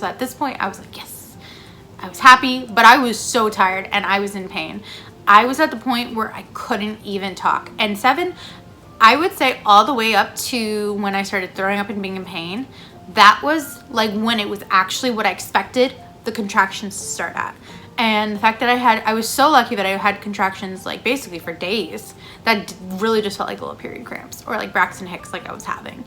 So at this point I was like, yes, I was happy, but I was so tired and I was in pain. I was at the point where I couldn't even talk. And 7, I would say all the way up to when I started throwing up and being in pain, that was like when it was actually what I expected the contractions to start at. And the fact that I was so lucky that I had contractions like basically for days that really just felt like little period cramps, or like Braxton Hicks like I was having.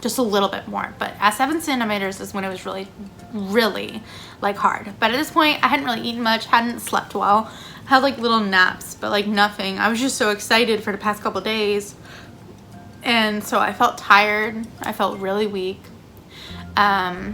Just a little bit more, but at 7 centimeters is when it was really, really like hard. But at this point I hadn't really eaten much, hadn't slept well, had like little naps, but like nothing. I was just so excited for the past couple days. And so I felt tired. I felt really weak. I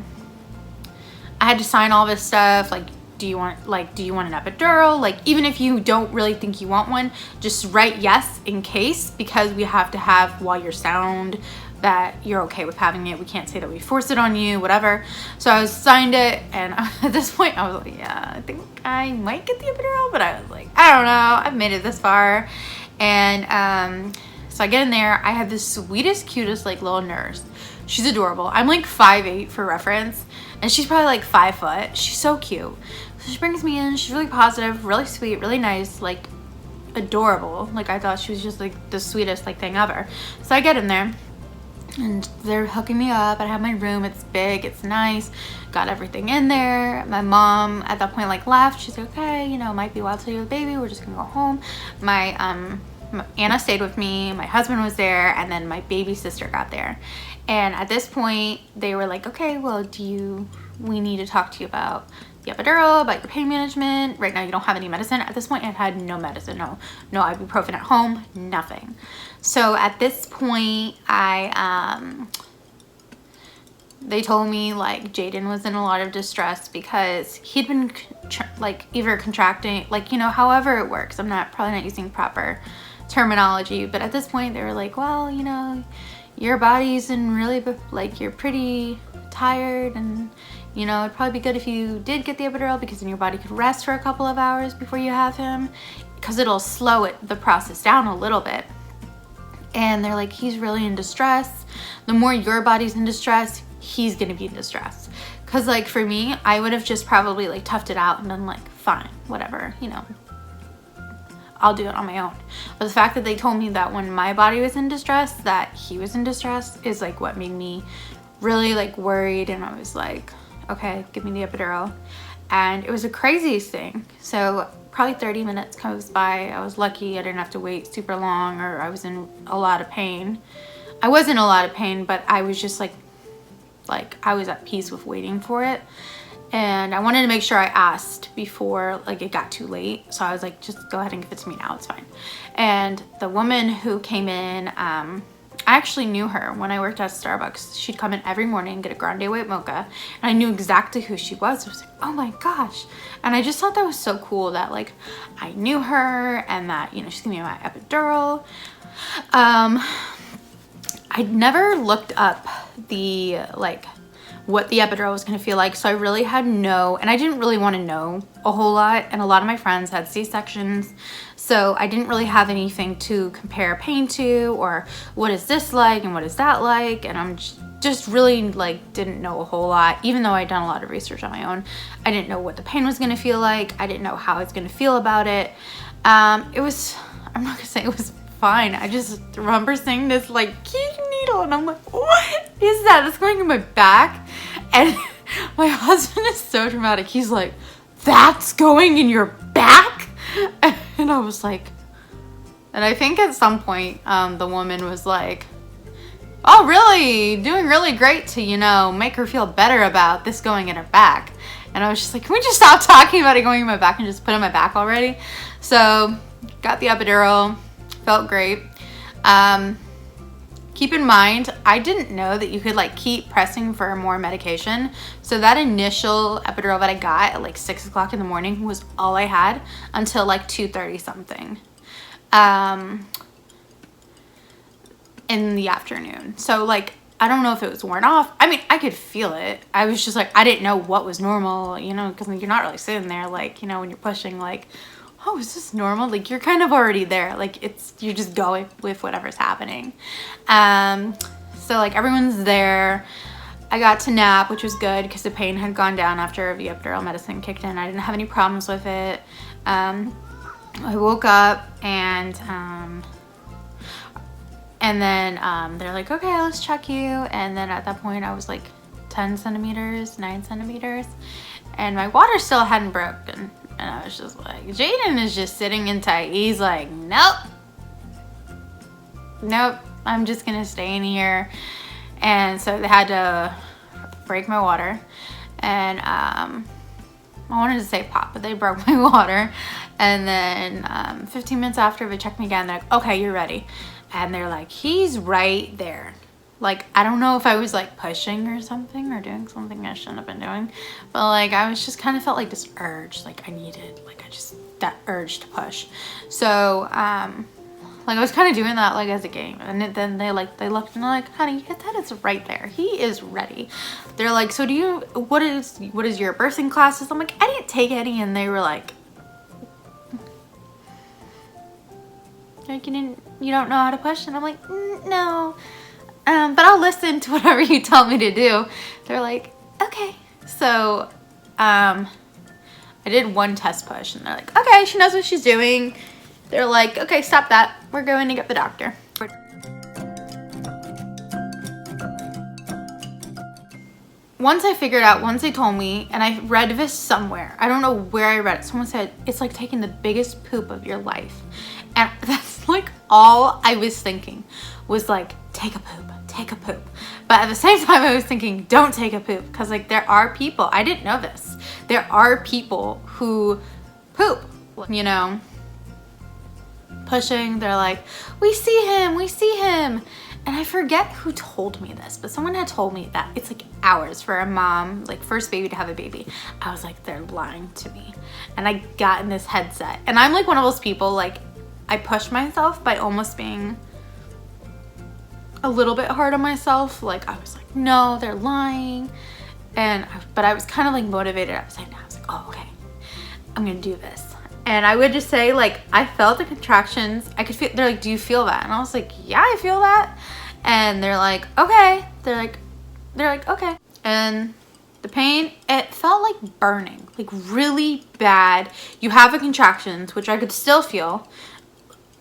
had to sign all this stuff. Like, do you want an epidural? Like, even if you don't really think you want one, just write yes in case, because we have to have, while you're sound, that you're okay with having it. We can't say that we force it on you, whatever. So I signed it, and at this point I was like, yeah, I think I might get the epidural, but I was like, I don't know, I've made it this far. And so I get in there. I have the sweetest, cutest like little nurse. She's adorable. I'm like 5'8" for reference, and she's probably like 5 foot. She's so cute. So she brings me in. She's really positive, really sweet, really nice, like adorable. Like I thought she was just like the sweetest like thing ever. So I get in there, and they're hooking me up. I have my room. It's big. It's nice. Got everything in there. My mom at that point like left. She's like, okay, you know, it might be a while till you have a baby. We're just gonna go home. My Anna stayed with me. My husband was there, and then my baby sister got there. And at this point, they were like, okay, well, we need to talk to you about the epidural, about your pain management. Right now, you don't have any medicine. At this point, I had no medicine, no ibuprofen at home, nothing. So at this point, they told me like Jaden was in a lot of distress because he'd been like either contracting, like, you know, however it works. I'm probably not using proper terminology, but at this point they were like, well, you know, your body's in really, like, you're pretty tired, and you know, it'd probably be good if you did get the epidural, because then your body could rest for a couple of hours before you have him, because it'll slow the process down a little bit. And they're like, he's really in distress. The more your body's in distress, he's gonna be in distress. Because like for me, I would have just probably like toughed it out and been like, fine, whatever, you know, I'll do it on my own. But the fact that they told me that when my body was in distress, that he was in distress, is like what made me really like worried. And I was like, okay, give me the epidural. And it was the craziest thing. So probably 30 minutes goes by. I was lucky I didn't have to wait super long, or I was in a lot of pain. I was in a lot of pain, but I was just like I was at peace with waiting for it. And I wanted to make sure I asked before like it got too late. So I was like, just go ahead and give it to me now, it's fine. And the woman who came in, I actually knew her when I worked at Starbucks. She'd come in every morning and get a grande white mocha, and I knew exactly who she was. I was like, oh my gosh. And I just thought that was so cool that like I knew her, and that, you know, she's giving me my epidural. I'd never looked up the like what the epidural was going to feel like, so I really had and I didn't really want to know a whole lot, and a lot of my friends had C-sections, so I didn't really have anything to compare pain to, or what is this like and what is that like, and I'm just really like didn't know a whole lot. Even though I'd done a lot of research on my own, I didn't know what the pain was going to feel like. I didn't know how I was going to feel about it. It was, I'm not gonna say it was fine. I just remember seeing this like cute needle, and I'm like, what is that? It's going in my back. And my husband is so dramatic. He's like, that's going in your back? And I was like, and I think at some point the woman was like, oh really, doing really great to, you know, make her feel better about this going in her back. And I was just like, can we just stop talking about it going in my back and just put it in my back already? So got the epidural, felt great. Keep in mind, I didn't know that you could like keep pressing for more medication. So that initial epidural that I got at like 6 o'clock in the morning was all I had until like 2:30 something in the afternoon. So like, I don't know if it was worn off. I mean, I could feel it. I was just like, I didn't know what was normal, you know, because you're not really sitting there like, you know, when you're pushing like, oh, is this normal? Like, you're kind of already there. Like, you're just going with whatever's happening. So like everyone's there. I got to nap, which was good because the pain had gone down after the epidural medicine kicked in. I didn't have any problems with it. I woke up and then they're like, okay, let's check you. And then at that point I was like 10 centimeters, 9 centimeters, and my water still hadn't broken. And I was just like, Jaden is just sitting in tight. He's like, nope, I'm just gonna stay in here. And so they had to break my water, and I wanted to say pop, but they broke my water. And then 15 minutes after, they checked me again. They're like, okay, you're ready. And they're like, he's right there. Like, I don't know if I was like pushing or something or doing something I shouldn't have been doing, but like I was just kind of felt like this urge, like I needed, like I just, that urge to push. So like I was kind of doing that like as a game. And then they looked and they're like, honey, that is right there. He is ready. They're like, so what is your birthing classes? I'm like, I didn't take any. And they were like you don't know how to push? And I'm like, no. But I'll listen to whatever you tell me to do. They're like, okay. So I did one test push and they're like, okay, she knows what she's doing. They're like, okay, stop that. We're going to get the doctor. Once I figured out, once they told me, and I read this somewhere, I don't know where I read it, someone said, it's like taking the biggest poop of your life. And that's like all I was thinking was like, take a poop, take a poop. But at the same time, I was thinking, don't take a poop. Because like there are people, I didn't know this, there are people who poop, you know, pushing. They're like, we see him. And I forget who told me this, but someone had told me that it's like hours for a mom, like first baby, to have a baby. I was like, they're lying to me. And I got in this headset. And I'm like one of those people, like I push myself by almost being a little bit hard on myself. Like I was like, no, they're lying. But I was kind of like motivated. I was like, oh, okay, I'm gonna do this. And I would just say, like, I felt the contractions. I could feel, they're like, do you feel that? And I was like, yeah, I feel that. And they're like, okay. They're like, okay. And the pain, it felt like burning, like really bad. You have the contractions, which I could still feel.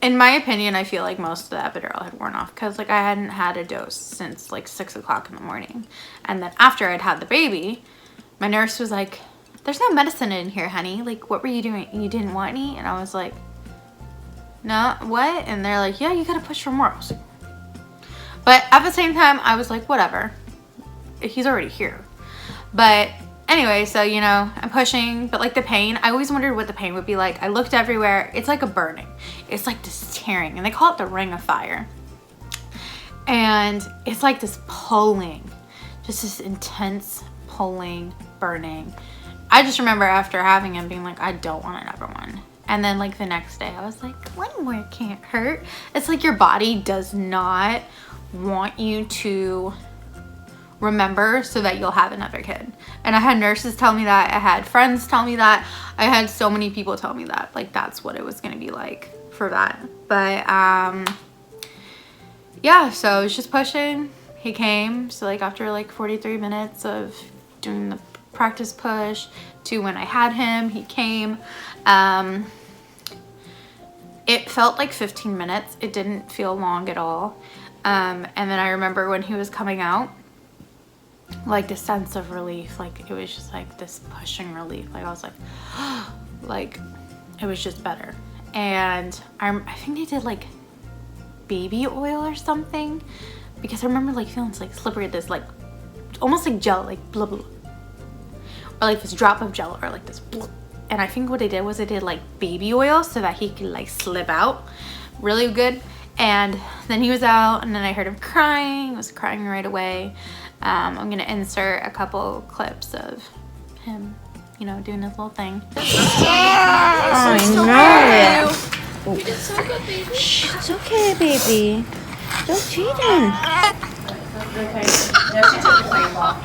In my opinion, I feel like most of the epidural had worn off because like I hadn't had a dose since like 6 o'clock in the morning. And then after I'd had the baby, my nurse was like, there's no medicine in here, honey. Like, what were you doing? You didn't want any? And I was like, no, what? And they're like, yeah, you gotta push for more. I was like, but at the same time, I was like, whatever. He's already here. But anyway, so, you know, I'm pushing, but like the pain, I always wondered what the pain would be like. I looked everywhere. It's like a burning. It's like this tearing, and they call it the ring of fire. And it's like this pulling, just this intense pulling, burning. I just remember after having him being like, I don't want another one. And then like the next day I was like, one more can't hurt. It's like your body does not want you to remember so that you'll have another kid. And I had nurses tell me that. I had friends tell me that. I had so many people tell me that. Like that's what it was gonna be like for that. But yeah, so I was just pushing. He came. So like after like 43 minutes of doing the practice push to when I had him, he came. It felt like 15 minutes. It didn't feel long at all. And then I remember when he was coming out, like the sense of relief, like it was just like this pushing relief. Like I was like, like it was just better. And I think they did like baby oil or something, because I remember like feeling like slippery, this like almost like gel, like blah blah, or like this drop of gel, or like this blah. And I think what they did was they did like baby oil so that he could like slip out really good. And then he was out, and then I heard him crying. He was crying right away. I'm gonna insert a couple clips of him, you know, doing his little thing. I know. You did so good, baby. Shh, it's okay, baby. Don't cheat him. Okay. No, she took the same ball.